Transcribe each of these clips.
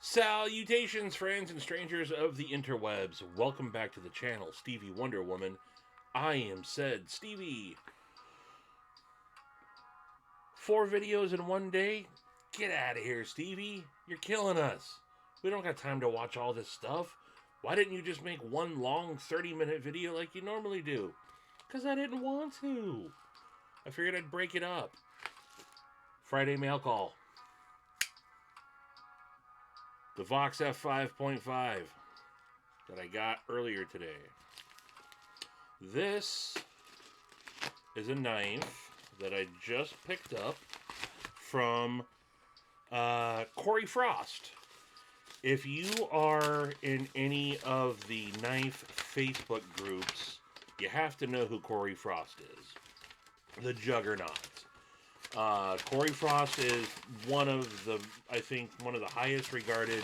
Salutations, friends and strangers of the interwebs. Welcome back to the channel, Stevie Wonder Woman. I am said Stevie. 4 videos in one day? Get out of here, Stevie. You're killing us. We don't got time to watch all this stuff. Why didn't you just make one long 30-minute video like you normally do? Because I didn't want to. I figured I'd break it up. Friday mail call. The Vox F5.5 that I got earlier today. This is a knife that I just picked up from Cory Frost. If you are in any of the knife Facebook groups, you have to know who Cory Frost is. The Juggernaut. Cory Frost is one of the highest regarded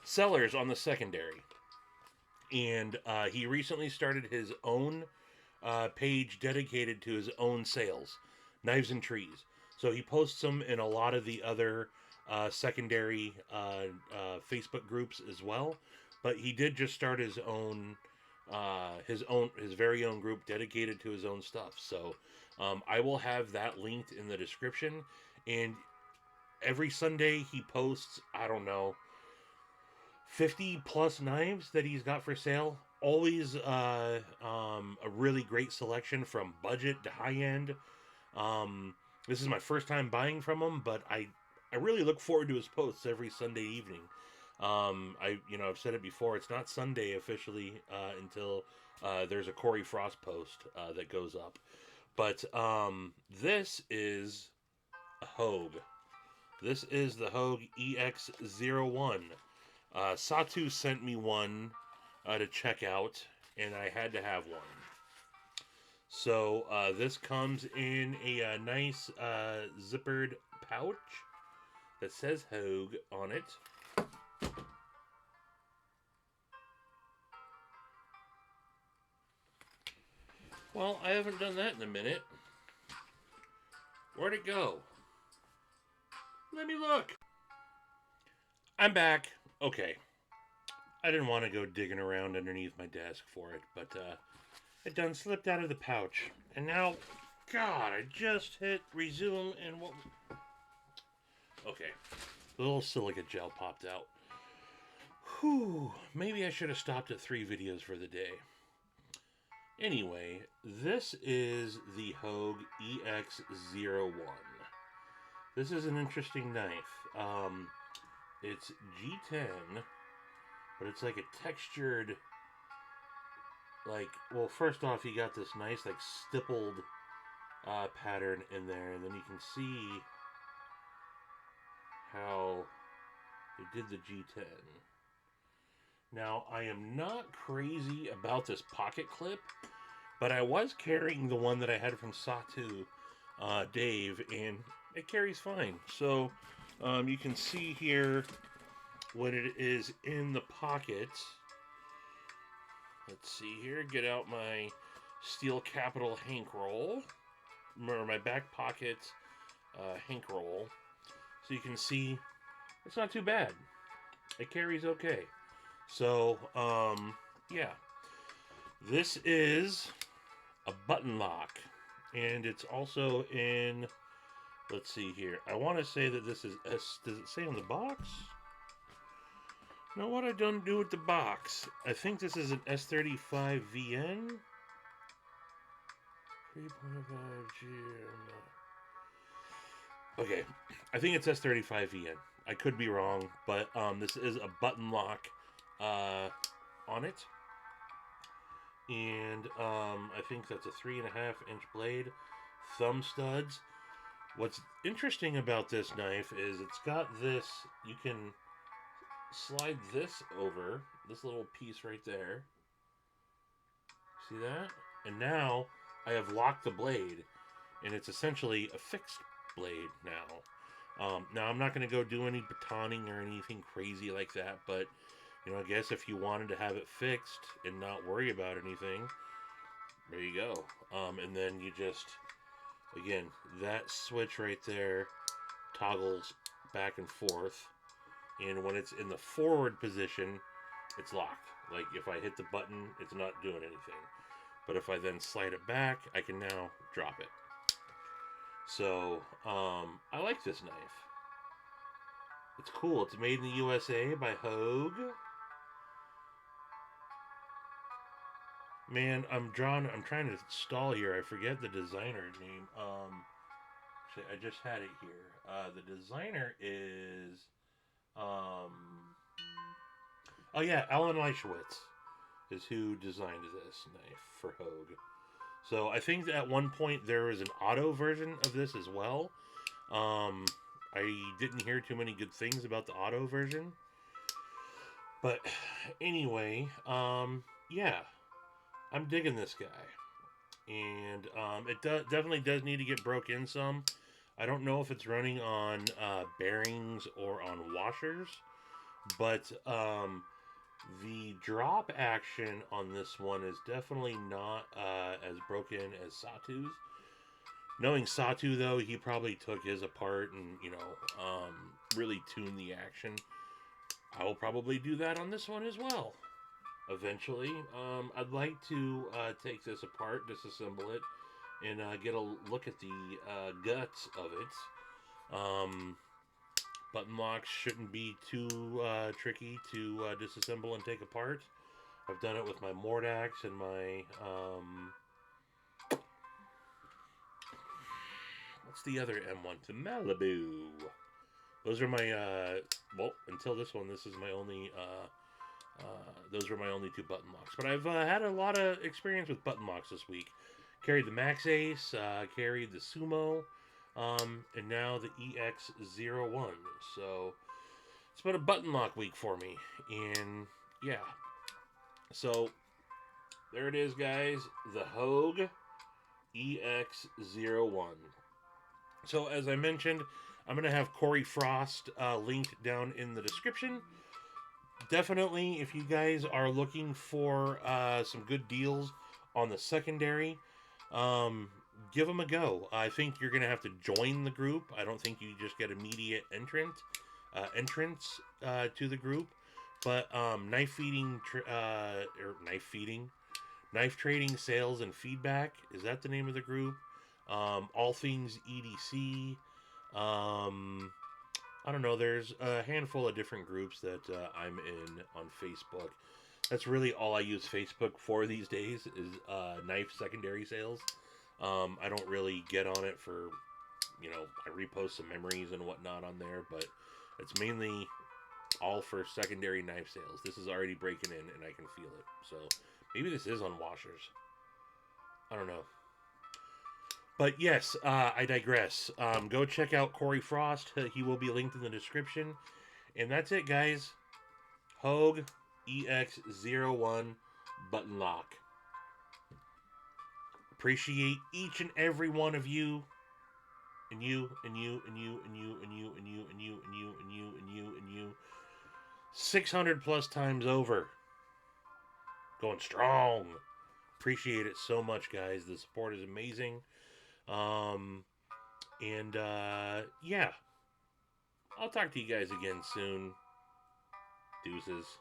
sellers on the secondary. And he recently started his own page dedicated to his own sales, Knives and Trees. So he posts them in a lot of the other secondary Facebook groups as well. But he did just start his very own group dedicated to his own stuff. So I will have that linked in the description. And every Sunday he posts, I don't know, 50 plus knives that he's got for sale. Always a really great selection from budget to high end. This is my first time buying from him, but I really look forward to his posts every Sunday evening. I've said it before, it's not Sunday officially until there's a Cory Frost post that goes up. But this is a Hogue. This is the Hogue EX-01. Satu sent me one to check out, and I had to have one. So this comes in a nice zippered pouch that says Hogue on it. Well, I haven't done that in a minute. Where'd it go? Let me look. I'm back. Okay. I didn't want to go digging around underneath my desk for it, but it done slipped out of the pouch. And now, God, I just hit resume and what... Okay. The little silica gel popped out. Whew. Maybe I should have stopped at 3 videos for the day. Anyway, this is the Hogue EX-01. This is an interesting knife. It's G10, but it's like a textured, first off, you got this nice, stippled pattern in there, and then you can see how they did the G10. Now, I am not crazy about this pocket clip, but I was carrying the one that I had from Satu, Dave, and it carries fine. So, you can see here when it is in the pocket. Let's see here, get out my steel capital hank roll, or my back pocket hank roll. So you can see it's not too bad. It carries okay. So, yeah. This is a button lock. And it's also in, let's see here. I want to say that this is S. Does it say on the box? No, what I don't do with the box. I think this is an S35 VN. 3.5 GM. Okay. I think it's S35 VN. I could be wrong, but this is a button lock on it, and I think that's a 3.5-inch blade, thumb studs. What's interesting about this knife is it's got this, you can slide this over, this little piece right there, see that? And now I have locked the blade, and it's essentially a fixed blade now. Now I'm not going to go do any batoning or anything crazy like that, but I guess if you wanted to have it fixed and not worry about anything, there you go. And then you just, again, that switch right there toggles back and forth. And when it's in the forward position, it's locked. Like if I hit the button, it's not doing anything. But if I then slide it back, I can now drop it. So, I like this knife. It's cool. It's made in the USA by Hogue. Man, I'm trying to stall here. I forget the designer name. I just had it here. The designer is, oh yeah, Alan Leishowitz is who designed this knife for Hogue. So I think that at one point there is an auto version of this as well. I didn't hear too many good things about the auto version. But anyway, yeah, I'm digging this guy. And it definitely does need to get broke in some. I don't know if it's running on bearings or on washers. But the drop action on this one is definitely not as broken as Satu's. Knowing Satu, though, he probably took his apart and, really tuned the action. I will probably do that on this one as well. Eventually. I'd like to take this apart, disassemble it, and get a look at the guts of it. Button locks shouldn't be too tricky to disassemble and take apart. I've done it with my Mordax and my what's the other M1? The Malibu. Those are my well, until this one, this is my only those were my only two button locks. But I've had a lot of experience with button locks this week. Carried the Max Ace, carried the Sumo, and now the EX-01. So it's been a button lock week for me. And yeah. So there it is, guys. The Hogue EX-01. So as I mentioned, I'm going to have Cory Frost linked down in the description. Definitely, if you guys are looking for some good deals on the secondary, give them a go. I think you're going to have to join the group. I don't think you just get immediate entrance to the group. But knife trading, sales, and feedback. Is that the name of the group? All things EDC. I don't know. There's a handful of different groups that I'm in on Facebook. That's really all I use Facebook for these days is knife secondary sales. I don't really get on it for, I repost some memories and whatnot on there, but it's mainly all for secondary knife sales. This is already breaking in and I can feel it. So maybe this is on washers. I don't know. But yes, I digress. Go check out Cory Frost. He will be linked in the description. And that's it, guys. Hogue EX-01 button lock. Appreciate each and every one of you. And you, and you, and you, and you, and you, and you, and you, and you, and you, and you, and you. 600 plus times over. Going strong. Appreciate it so much, guys. The support is amazing. Yeah. I'll talk to you guys again soon. Deuces.